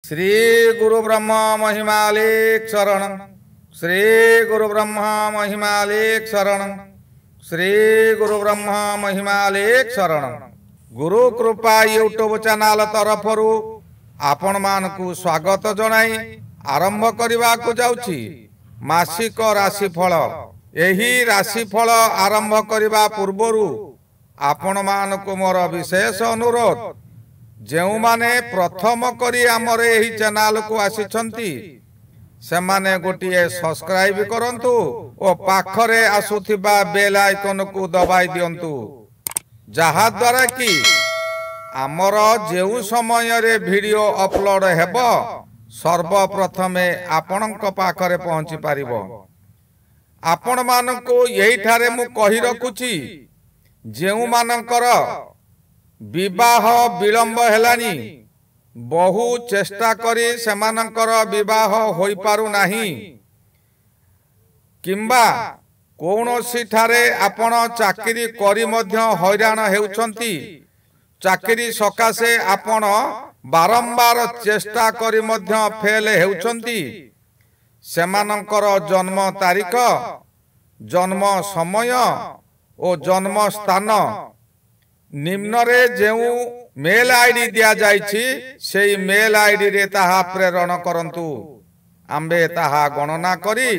श्री गुरु ब्रह्मा महिमालेक शरण। श्री गुरु ब्रह्मा महिमालेक शरण। श्री गुरु ब्रह्मा महिमालेक शरण। गुरु कृपा यूट्यूब चैनल तरफरु आपण मानकु स्वागत जनाई आरंभ करने को जाउछि मासिक राशिफल। एही राशिफल आरंभ करने पूर्वरु आपण मानकु मोर विशेष अनुरोध, जेउ माने प्रथम करी आमर एही चैनल को आसीछंती से माने गोटिए सब्सक्राइब करंतु ओ पाखरे आसुथिबा बेल आइकन को दबाई दियंतु, जहा द्वारा कि आमर जेउ समय रे वीडियो अपलोड हेबो सर्वप्रथमे आपणक पाखरे पहुंची पारिबो। आपण मानको एही ठारे मु कहि रखुची, जेउ मानकर विवाह विलंब हेलानी, बहु चेष्टा करी सेमानकर विवाह होई पारु नाही, किंबा कौनसी ठारे आपण चाकरी करी मध्य हैरान हेउछंती, चाकरी सकाशे आपण बारंबार चेष्टा करी मध्य फेल हेउछंती, सेमानकर जन्म तारीख, जन्म समय और जन्म स्थान निम्न रे जेउ मेल आईडी दिया जाइछि सेई मेल आईडी रे ताहा प्रेरण करंतु। आम्बे ताहा गणना करी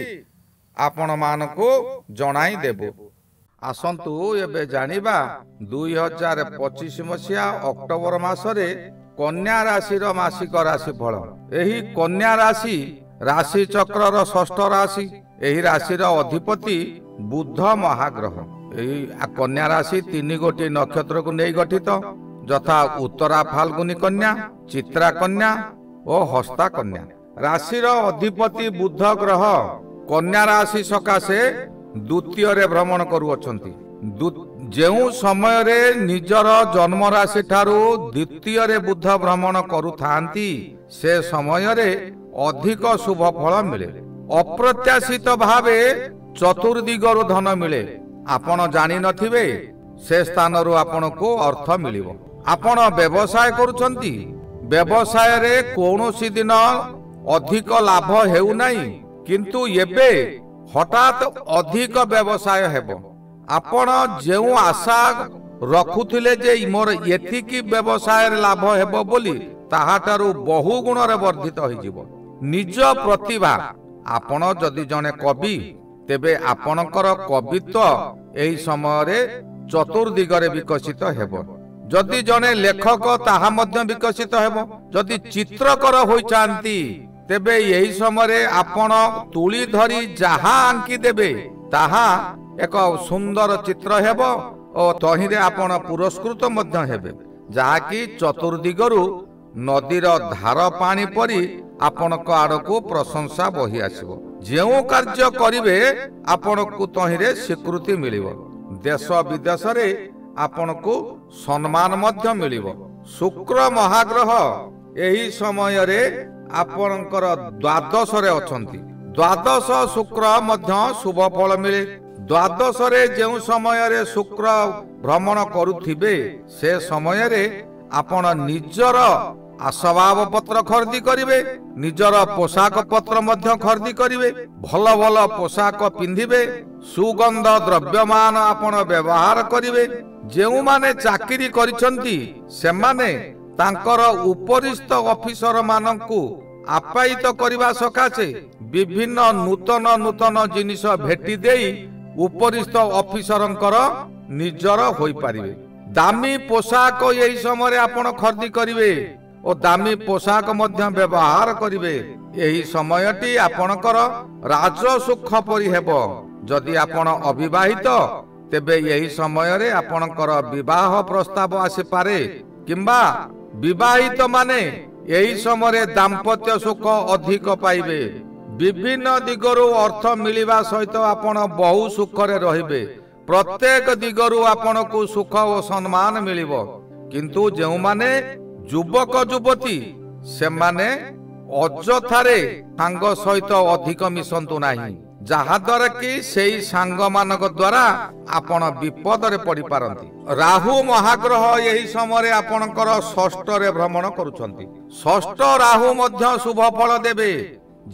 आपण मानको जणाई देबो। आसंतु एबे जानिबा 2025 मसिया अक्टोबर मासरे कन्या राशि रो मासिक राशिफल। एही कन्या राशि राशि चक्र रो षष्ठ राशि। एही राशि रो अधिपति बुध महाग्रह। कन्या राशि 3 गोटी नक्षत्र को नहीं गठित, यथा उत्तरा फाल्गुनी कन्या, चित्रा कन्या और हस्ता कन्या। राशि अधिपति बुध ग्रह कन्या राशि सकाशे द्वितीय रे भ्रमण करुअछंती। जेउ समय रे निजर जन्म राशि ठारू द्वितीय रे बुध भ्रमण करुथांती से समय रे अधिक शुभ फल मिले। अप्रत्याशित भावे चतुर्दिगरु धन मिले। आपण जानि नथिबे से स्थान रो आपण को अर्थ मिलिबो। आपण व्यवसाय करूछंती, व्यवसाय रे कोनोसी दिन अधिक लाभ हेउ नाही, किंतु एबे हठात अधिक व्यवसाय हेबो। आपण जेउ आशा रखुथिले जे मोर एथिकी व्यवसाय रे लाभ हेबो बोली ताहाटारु बहु गुण रे वर्धित होई जिवो। निज प्रतिभा, आपण जदि जने कवि तेबे आपणकर कवित्व एही समय रे चतुर्दिगरे विकसित हेबो। जदि जने लेखक ताहा मध्य विकसित हेबो। जदि चित्रकर होई चांती तेबे एही समय रे आपण तुली धरी जहा आंकी देबे ताहा एक सुंदर चित्र हेबो और तहिरे आपण पुरस्कृत मध्य हेबे, जहा कि चतुर्दिगरु नदीर धार पानी परी आपणक आड़को प्रशंसा बही आसिबो। जेउ कार्य करिवे आपणकु तहिरे स्वीकृति मिलिबो। देश विदेश रे आपणकु सम्मान मध्य मिलिबो। शुक्र महाग्रह एही समय रे आपणकर द्वादश रे अछंती। द्वादश शुक्र मध्य शुभ फल मिले। द्वादश रे जेउ समय रे शुक्र भ्रमण करुथिबे से समय रे आपण निजर आसबाब पत्र खरीदी करिवे, निजर पोशाक पत्र मध्य खरीदी करिवे, भल भल पोशाक पिंधिबे, सुगंध द्रव्यमान आपण व्यवहार करिवे। जेउ माने चाकरी करिसंती सेमाने तांकर उपरिस्थ ऑफिसर माननकु आपायित करिवा सकाशे विभिन्न नूतन नूतन जिनिस भेटी देई उपरिस्थ ऑफिसरंकर निजर होई पारिवे। दामी पोशाक एही समय आपण खरीदी करिवे और दामी पोशाक मध्य व्यवहार करिवे। एही समयटी आपणकर राजसुख परि हेबो। जदि आपण अविवाहित तेबे एही समय रे आपणकर विवाह प्रस्ताव आसी पारे, किंबा विवाहित माने एही समय रे दाम्पत्य सुख अधिक पाइबे। विभिन्न दिगरु अर्थ मिलिबा सहित आपण बहु सुख रे रहिबे। प्रत्येक दिगरु आपणकु सुख और सम्मान मिलिबो। किंतु जेउ माने युवक युवती से माने अजथारे सांग सहित अधिक मिसंतु नाही, ଯାହାଦ୍ୱାରା କି ସେଇ ସାଙ୍ଗମାନଙ୍କ ଦ୍ୱାରା ଆପଣ ବିପଦରେ ପଡ଼ିପାରନ୍ତି। ରାହୁ ମହାଗ୍ରହ ଏହି ସମୟରେ ଆପଣଙ୍କର ଷଷ୍ଠରେ ଭ୍ରମଣ କରୁଛନ୍ତି। ଷଷ୍ଠ ରାହୁ ମଧ୍ୟ ଶୁଭ ଫଳ ଦେବେ।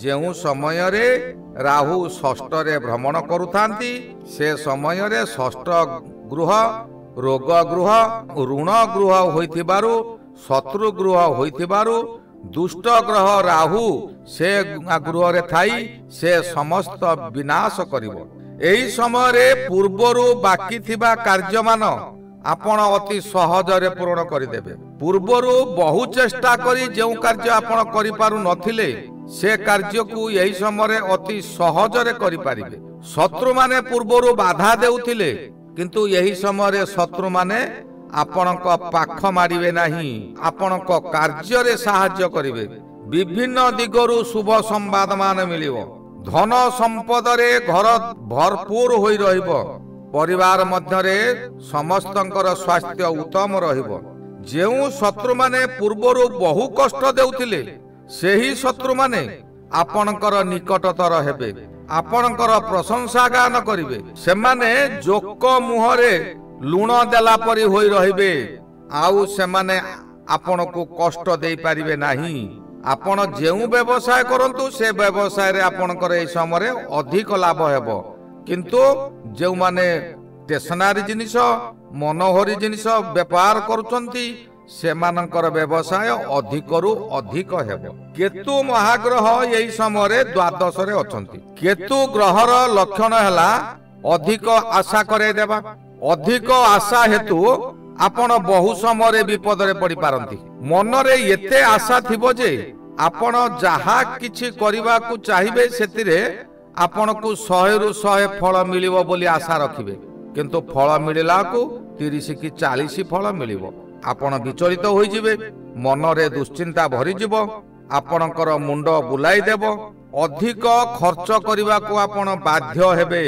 ଯେଉଁ ସମୟରେ ରାହୁ ଷଷ୍ଠରେ ଭ୍ରମଣ କରୁଥାନ୍ତି ସେ ସମୟରେ ଷଷ୍ଠ ଗୃହ ରୋଗ ଗୃହ ଋଣ ଗୃହ ହୋଇଥିବାରୁ ଶତ୍ରୁ ଗୃହ ହୋଇଥିବାରୁ ଦୁଷ୍ଟ ଗ୍ରହ ରାହୁ ସେ ଗୃହରେ ଥାଇ ସେ ସମସ୍ତ ବିନାଶ କରିବ। ଏହି ସମୟରେ ପୂର୍ବରୁ ବାକି ଥିବା କାର୍ଯ୍ୟମାନ ଆପଣ ଅତି ସହଜରେ ପୂରଣ କରିଦେବେ। ପୂର୍ବରୁ ବହୁ ଚେଷ୍ଟା କରି ଯେଉଁ କାର୍ଯ୍ୟ ଆପଣ କରିପାରୁ ନଥିଲେ ସେ କାର୍ଯ୍ୟକୁ ଏହି ସମୟରେ ଅତି ସହଜରେ କରିପାରିବେ। ଶତ୍ରୁମାନେ ପୂର୍ବରୁ ବାଧା ଦେଉଥିଲେ କିନ୍ତୁ ଏହି ସମୟରେ ଶତ୍ରୁମାନେ ଆପଣଙ୍କ ପାଖ ମାଡ଼ିବେ ନାହିଁ, ଆପଣଙ୍କ କାର୍ଯ୍ୟରେ ସାହାଯ୍ୟ କରିବେ। ବିଭିନ୍ନ ଦିଗରୁ ଶୁଭ ସମ୍ବାଦ ମାନ ମିଳିବ। ଧନ ସମ୍ପଦରେ ଘର ଭରପୁର ହୋଇ ରହିବ। ପରିବାର ମଧ୍ୟରେ ସମସ୍ତଙ୍କର ସ୍ୱାସ୍ଥ୍ୟ ଉତ୍ତମ ରହିବ। ଯେଉଁ ଶତ୍ରୁମାନେ ପୂର୍ବରୁ ବହୁ କଷ୍ଟ ଦେଉଥିଲେ ସେହି ଶତ୍ରୁମାନେ ଆପଣଙ୍କର ନିକଟତର ହେବେ, ଆପଣଙ୍କର ପ୍ରଶଂସା ଗାନ କରିବେ। ସେମାନେ ଜୋକ ମୁହଁରେ ଲୁଣ ଦେଲା ପରି ହୋଇ ରହିବେ, ଆଉ ସେମାନେ ଆପଣଙ୍କୁ କଷ୍ଟ ଦେଇପାରିବେ ନାହିଁ। ଆପଣ ଯେଉଁ ବ୍ୟବସାୟ କରନ୍ତୁ ସେ ବ୍ୟବସାୟରେ ଆପଣଙ୍କର ଏହି ସମୟରେ ଅଧିକ ଲାଭ ହେବ। କିନ୍ତୁ ଯେଉଁମାନେ ଷ୍ଟେସନାରୀ ଜିନିଷ ମନୋହରୀ ଜିନିଷ ବେପାର କରୁଛନ୍ତି ସେମାନଙ୍କର ବ୍ୟବସାୟ ଅଧିକରୁ ଅଧିକ ହେବ। କେତୁ ମହାଗ୍ରହ ଏହି ସମୟରେ ଦ୍ୱାଦଶରେ ଅଛନ୍ତି। କେତୁ ଗ୍ରହର ଲକ୍ଷଣ ହେଲା ଅଧିକ ଆଶା କରାଇଦେବା। ଅଧିକ ଆଶା ହେତୁ ଆପଣ ବହୁ ସମୟରେ ବିପଦରେ ପଡ଼ିପାରନ୍ତି। ମନରେ ଏତେ ଆଶା ଥିବ ଯେ ଆପଣ ଯାହା କିଛି କରିବାକୁ ଚାହିଁବେ ସେଥିରେ ଆପଣଙ୍କୁ 100ରୁ 100 ଫଳ ମିଳିବ ବୋଲି ଆଶା ରଖିବେ, କିନ୍ତୁ ଫଳ ମିଳିଲାକୁ 30 କି 40 ଫଳ ମିଳିବ। ଆପଣ ବିଚଳିତ ହୋଇଯିବେ, ମନରେ ଦୁଶ୍ଚିନ୍ତା ଭରିଯିବ, ଆପଣଙ୍କର ମୁଣ୍ଡ ବୁଲାଇ ଦେବ। ଅଧିକ ଖର୍ଚ୍ଚ କରିବାକୁ ଆପଣ ବାଧ୍ୟ ହେବେ।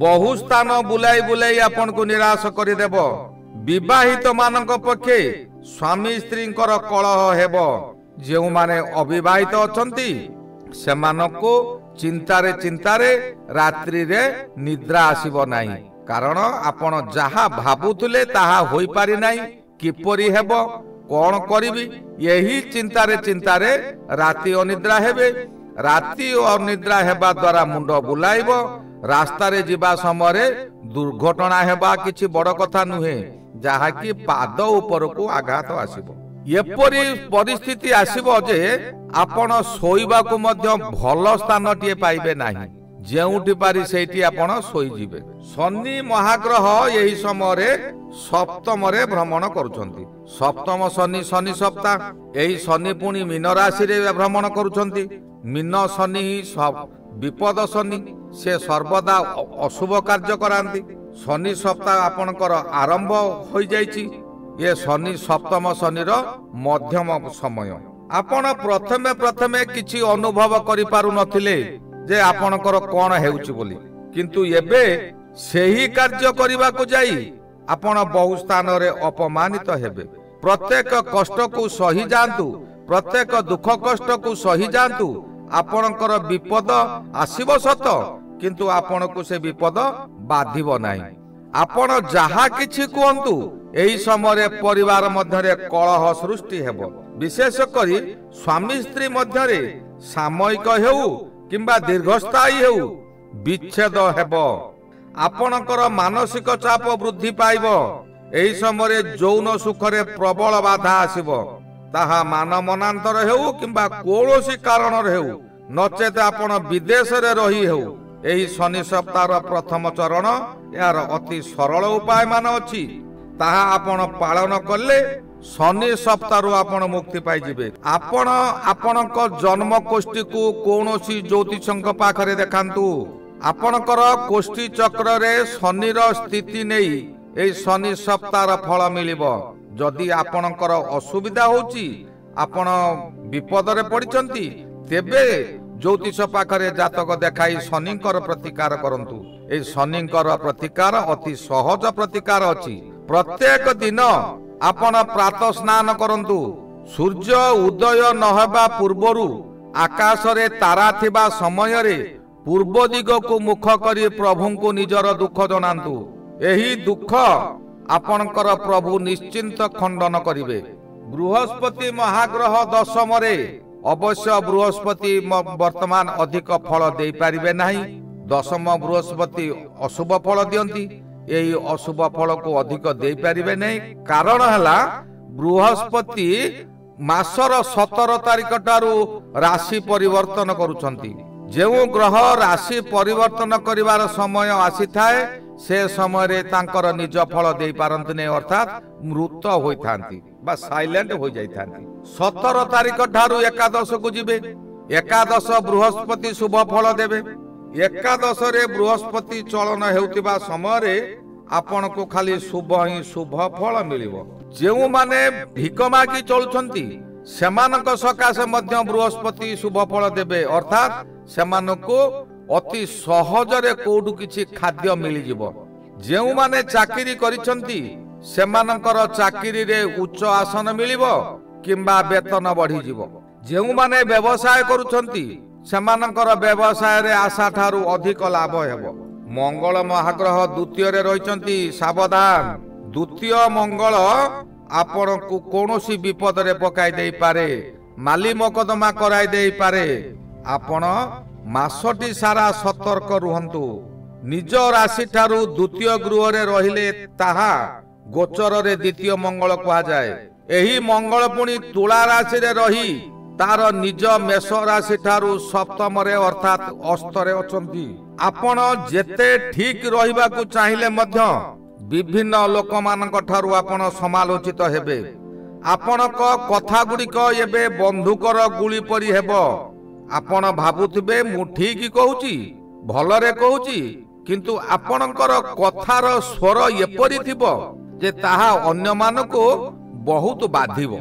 ବହୁ ସ୍ଥାନ ବୁଲାଇ ବୁଲାଇ ଆପଣଙ୍କୁ ନିରାଶ କରିଦେବ। ବିବାହିତ ମାନଙ୍କ ପକ୍ଷେ ସ୍ୱାମୀ ସ୍ତ୍ରୀଙ୍କର କଳହ ହେବ। ଯେଉଁମାନେ ଅବିବାହିତ ଅଛନ୍ତି ସେମାନଙ୍କୁ ଚିନ୍ତାରେ ଚିନ୍ତାରେ ରାତ୍ରିରେ ନିଦ୍ରା ଆସିବ ନାହିଁ, କାରଣ ଆପଣ ଯାହା ଭାବୁଥିଲେ ତାହା ହୋଇପାରି ନାହିଁ। କିପରି ହେବ, କଣ କରିବି, ଏହି ଚିନ୍ତାରେ ଚିନ୍ତାରେ ରାତି ଅନିଦ୍ରା ହେବେ। ରାତି ଅନିଦ୍ରା ହେବା ଦ୍ୱାରା ମୁଣ୍ଡ ବୁଲାଇବ। ରାସ୍ତାରେ ଯିବା ସମୟରେ ଦୁର୍ଘଟଣା ହେବା କିଛି ବଡ଼ କଥା ନୁହେଁ, ଯାହାକି ପାଦ ଉପରକୁ ଆଘାତ ଆସିବ। ଏପରି ପରିସ୍ଥିତି ଆସିବ ଯେ ଆପଣ ଶୋଇବାକୁ ମଧ୍ୟ ଭଲ ସ୍ଥାନଟିଏ ପାଇବେ ନାହିଁ। ଯେଉଁଠି ପାରି ସେଇଠି ଆପଣ ଶୋଇଯିବେ। ଶନି ମହାଗ୍ରହ ଏହି ସମୟରେ ସପ୍ତମରେ ଭ୍ରମଣ କରୁଛନ୍ତି। ସପ୍ତମ ଶନି ଶନି ସପ୍ତାହ। ଏହି ଶନି ପୁଣି ମୀନ ରାଶିରେ ଭ୍ରମଣ କରୁଛନ୍ତି। ମୀନ ଶନି ବିପଦ ଶନି, ସେ ସର୍ବଦା ଅଶୁଭ କାର୍ଯ୍ୟ କରାନ୍ତି। ଶନି ସପ୍ତାହ ଆପଣଙ୍କର ଆରମ୍ଭ ହୋଇଯାଇଛି। ଏ ଶନି ସପ୍ତମ ଶନିର ମଧ୍ୟମ ସମୟ। ଆପଣ ପ୍ରଥମେ ପ୍ରଥମେ କିଛି ଅନୁଭବ କରିପାରୁନଥିଲେ ଯେ ଆପଣଙ୍କର କଣ ହେଉଛି ବୋଲି, କିନ୍ତୁ ଏବେ ସେହି କାର୍ଯ୍ୟ କରିବାକୁ ଯାଇ ଆପଣ ବହୁ ସ୍ଥାନରେ ଅପମାନିତ ହେବେ। ପ୍ରତ୍ୟେକ କଷ୍ଟକୁ ସହି ଯାଆନ୍ତୁ, ପ୍ରତ୍ୟେକ ଦୁଃଖ କଷ୍ଟକୁ ସହି ଯାଆନ୍ତୁ। ଆପଣଙ୍କର ବିପଦ ଆସିବ ସତ, କିନ୍ତୁ ଆପଣଙ୍କୁ ସେ ବିପଦ ବାଧିବ ନାହିଁ। ଆପଣ ଯାହା କିଛି କୁହନ୍ତୁ, ଏହି ସମୟରେ ପରିବାର ମଧ୍ୟରେ କଳହ ସୃଷ୍ଟି ହେବ। ବିଶେଷ କରି ସ୍ୱାମୀ ସ୍ତ୍ରୀ ମଧ୍ୟରେ ସାମୟିକ ହେଉ କିମ୍ବା ଦୀର୍ଘସ୍ଥାୟୀ ହେଉ ବିଚ୍ଛେଦ ହେବ। ଆପଣଙ୍କର ମାନସିକ ଚାପ ବୃଦ୍ଧି ପାଇବ। ଏହି ସମୟରେ ଯୌନ ସୁଖରେ ପ୍ରବଳ ବାଧା ଆସିବ। ତାହା ମାନ ମନାନ୍ତର ହେଉ କିମ୍ବା କୌଣସି କାରଣରେ ହେଉ, ନଚେତ ଆପଣ ବିଦେଶରେ ରହି ହେଉ। ଏହି ଶନି ସପ୍ତାହର ପ୍ରଥମ ଚରଣ ଏହାର ଅତି ସରଳ ଉପାୟ ମାନ ଅଛି। ତାହା ଆପଣ ପାଳନ କଲେ ଶନି ସପ୍ତାହରୁ ଆପଣ ମୁକ୍ତି ପାଇଯିବେ। ଆପଣ ଆପଣଙ୍କ ଜନ୍ମ କୋଷ୍ଠୀକୁ କୌଣସି ଜ୍ୟୋତିଷଙ୍କ ପାଖରେ ଦେଖାନ୍ତୁ। ଆପଣଙ୍କର କୋଷ୍ଠୀ ଚକ୍ରରେ ଶନିର ସ୍ଥିତି ନେଇ ଏହି ଶନି ସପ୍ତାହର ଫଳ ମିଳିବ। ଯଦି ଆପଣଙ୍କର ଅସୁବିଧା ହେଉଛି, ଆପଣ ବିପଦରେ ପଡ଼ିଛନ୍ତି, ତେବେ ଜ୍ୟୋତିଷ ପାଖରେ ଜାତକ ଦେଖାଇ ଶନିଙ୍କର ପ୍ରତିକାର କରନ୍ତୁ। ଏହି ଶନିଙ୍କର ପ୍ରତିକାର ଅତି ସହଜ ପ୍ରତିକାର ଅଛି। ପ୍ରତ୍ୟେକ ଦିନ ଆପଣ ପ୍ରାତଃ ସ୍ନାନ କରନ୍ତୁ। ସୂର୍ଯ୍ୟ ଉଦୟ ନ ହେବା ପୂର୍ବରୁ ଆକାଶରେ ତାରା ଥିବା ସମୟରେ पूर्व दिग को मुख करी प्रभु को निजर दुख जनातु एही दुख आपणकर प्रभु निश्चिंत खंडन करिवे। बृहस्पति महाग्रह दशम रे अवश्य बृहस्पति वर्तमान अधिक फल दे पारिबे नाही। दशम बृहस्पति अशुभ फल दियंती, यही अशुभ फल को अधिक दे पारिबे नहीं। कारण हला बृहस्पति मासर 17 तारिख ठारू राशि परिवर्तन करुछंती। जेउ ग्रह राशि परिवर्तन करिवार समय आसी थाए से समय रे तांकर निज फल दे पारंती नहीं, अर्थात मृत होई थांती बा साइलेंट हो जाई थांती। 17 तारिख ठारू एकादश को जिबे। एकादश बृहस्पति शुभ फल देबे। एकादश रे बृहस्पति चलन हेउतिबा समय रे आपण को खाली शुभ ही शुभ फल मिलिबो। जेउ माने भिक मागी चलुछंती सेमानक सकाशे मध्य बृहस्पति शुभ फल देबे, अर्थात सेमानको अति सहजरे कोडु किछि खाद्य मिली जिवो। जेउ माने चाकरी करिछंती सेमानकर चाकरी रे उच्च आसन मिलिबो किंबा वेतन बढ़ी जिवो। जेउ माने व्यवसाय करुछंती सेमानकर व्यवसाय रे आशा ठारू अधिक लाभ हेबो। मंगल महाग्रह द्वितीय रे रहिछंती, सावधान। द्वितीय मंगल आपण को कोनोसी विपद रे पकाई देई पारे, माली मकदमा कराई देई पारे। आपण मासटी सारा सतर्क रुहंतु। निज राशि ठारू द्वितीय गृह रे रहिले ताहा गोचर रे द्वितीय मंगल कहा जाए। एही मंगल पुणी तुला राशि रे रही तार निज मेष राशि ठारू सप्तम रे अर्थात अष्टरे अछंती। आपण जेते ठीक रहिबा को चाहिले मध्य विभिन्न लोक मानक ठारू आपण समालोचित हेबे। आपणक कथा गुड़िक एबे बंधुकर गुली परी हेबो। आपण भाबुथिबे मु ठीक कहूची, भलरे कहूची, किंतु आपणकर कथार स्वर एपरी थिबो जे ताहा अन्य मानको बहुत बाधिबो।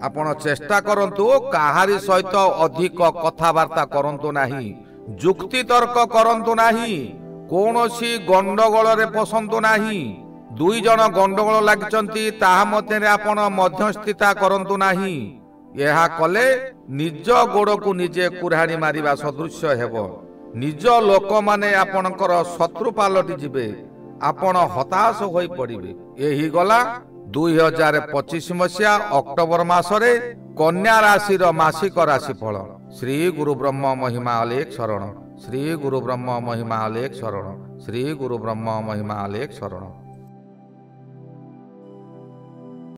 आपण चेष्टा करंतु काहारी सहित अधिक कथावार्ता करंतु नाही, जुक्ति तर्क करंतु नाही, कोनोसी गंडगोल रे पसंतु नाही। दुई जन गंडगोल लागिचंती ताहा मध्य रे आपण मध्यस्थिता करंतु नाही। यहा कले निज गोड़ को निजे कुराणी मारिबा सदृश्य हेबो। निज लोक माने आपणकर शत्रु पालटी जिबे। आपण हताश होई पड़िबे। एही गला 2025 मसिया अक्टोबर मासरे कन्या राशि रो मासिक राशिफल। श्री गुरु ब्रह्म महिमा अलेख शरण। श्री गुरु ब्रह्म महिमा अलेख शरण। श्री गुरु ब्रह्म महिमा अलेख शरण।